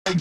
Hey,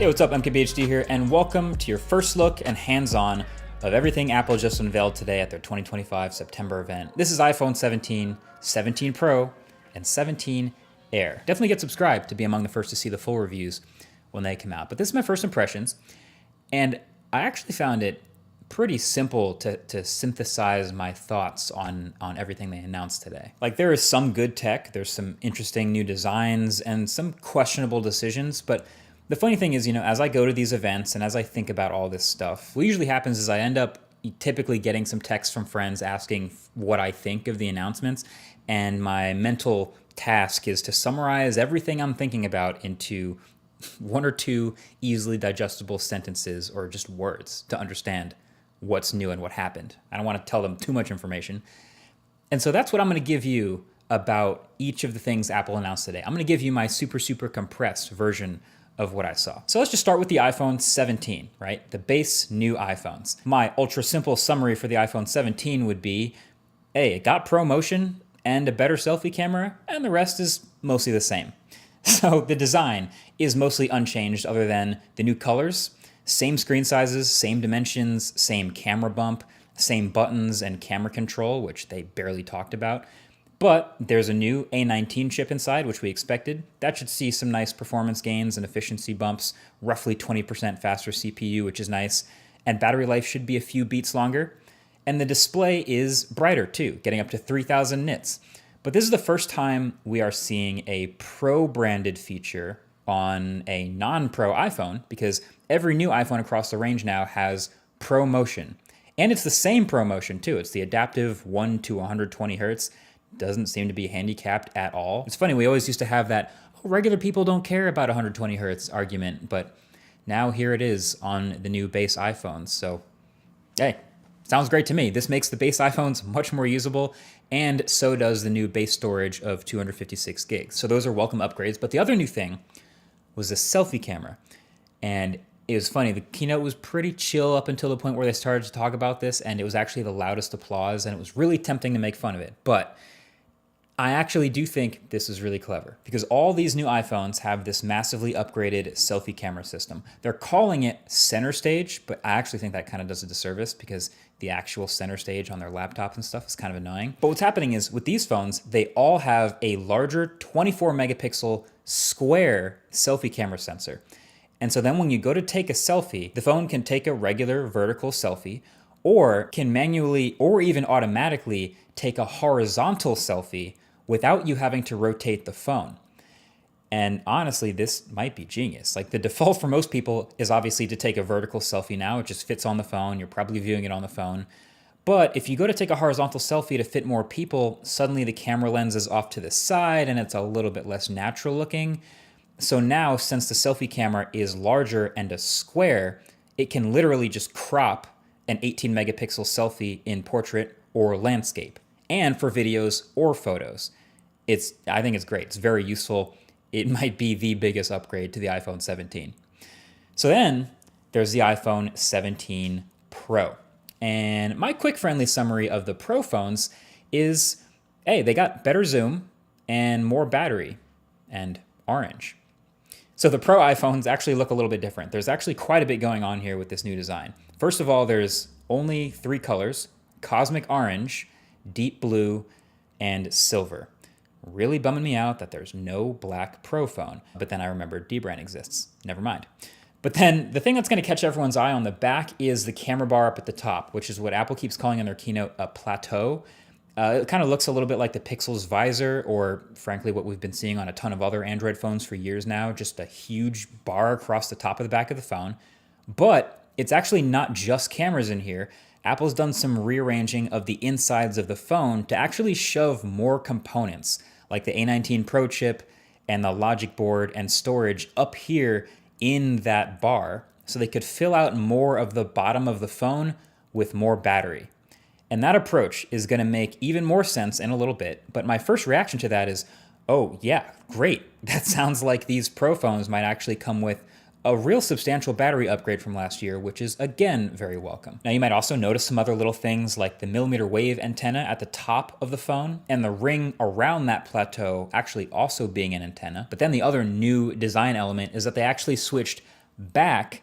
what's up? MKBHD here, and welcome to your first look and hands-on of everything Apple just unveiled today at their 2025 September event. This is iPhone 17, 17 Pro, and 17 Air. Definitely get subscribed to be among the first to see the full reviews when they come out. But this is my first impressions, and I actually found it pretty simple to synthesize my thoughts on everything they announced today. Like, there is some good tech, there's some interesting new designs, and some questionable decisions, but the funny thing is, as I go to these events and as I think about all this stuff, what usually happens is I end up typically getting some texts from friends asking what I think of the announcements, and my mental task is to summarize everything I'm thinking about into one or two easily digestible sentences or just words to understand what's new and what happened. I don't want to tell them too much information. And so that's what I'm going to give you about each of the things Apple announced today. I'm going to give you my super compressed version of what I saw. So let's just start with the iPhone 17, right? The base new iPhones. My ultra simple summary for the iPhone 17 would be, hey, it got ProMotion and a better selfie camera, and the rest is mostly the same. So the design is mostly unchanged other than the new colors, same screen sizes, same dimensions, same camera bump, same buttons and camera control, which they barely talked about. But there's a new A19 chip inside, which we expected. That should see some nice performance gains and efficiency bumps, roughly 20% faster CPU, which is nice. And battery life should be a few beats longer. And the display is brighter too, getting up to 3000 nits. But this is the first time we are seeing a Pro-branded feature on a non-Pro iPhone, because every new iPhone across the range now has ProMotion. And it's the same ProMotion too. It's the adaptive 1 to 120 hertz. Doesn't seem to be handicapped at all. It's funny, we always used to have that, regular people don't care about 120 hertz argument, but now here it is on the new base iPhones. So, hey, sounds great to me. This makes the base iPhones much more usable, and so does the new base storage of 256 gigs. So those are welcome upgrades. But the other new thing was the selfie camera. And it was funny, the keynote was pretty chill up until the point where they started to talk about this, and it was actually the loudest applause, and it was really tempting to make fun of it. But I actually do think this is really clever, because all these new iPhones have this massively upgraded selfie camera system. They're calling it center stage, but I actually think that kind of does a disservice, because the actual center stage on their laptops and stuff is kind of annoying. But what's happening is, with these phones, they all have a larger 24 megapixel square selfie camera sensor. And so then when you go to take a selfie, the phone can take a regular vertical selfie, or can manually or even automatically take a horizontal selfie without you having to rotate the phone. And honestly, this might be genius. Like, the default for most people is obviously to take a vertical selfie now. It just fits on the phone. You're probably viewing it on the phone. But if you go to take a horizontal selfie to fit more people, suddenly the camera lens is off to the side and it's a little bit less natural looking. So now, since the selfie camera is larger and a square, it can literally just crop an 18 megapixel selfie in portrait or landscape, and for videos or photos. I think it's great. It's very useful. It might be the biggest upgrade to the iPhone 17. So then there's the iPhone 17 Pro. And my quick friendly summary of the Pro phones is, hey, they got better zoom and more battery and orange. So the Pro iPhones actually look a little bit different. There's actually quite a bit going on here with this new design. First of all, there's only 3 colors: cosmic orange, deep blue, and silver. Really bumming me out that there's no black Pro phone. But then I remembered dbrand exists. Never mind. But then the thing that's going to catch everyone's eye on the back is the camera bar up at the top, which is what Apple keeps calling in their keynote a plateau. It kind of looks a little bit like the Pixel's visor, or frankly, what we've been seeing on a ton of other Android phones for years now, just a huge bar across the top of the back of the phone. But it's actually not just cameras in here. Apple's done some rearranging of the insides of the phone to actually shove more components, like the A19 Pro chip and the logic board and storage up here in that bar, so they could fill out more of the bottom of the phone with more battery. And that approach is going to make even more sense in a little bit. But my first reaction to that is, oh, yeah, great. That sounds like these Pro phones might actually come with a real substantial battery upgrade from last year, which is, again, very welcome. Now, you might also notice some other little things like the millimeter wave antenna at the top of the phone and the ring around that plateau actually also being an antenna. But then the other new design element is that they actually switched back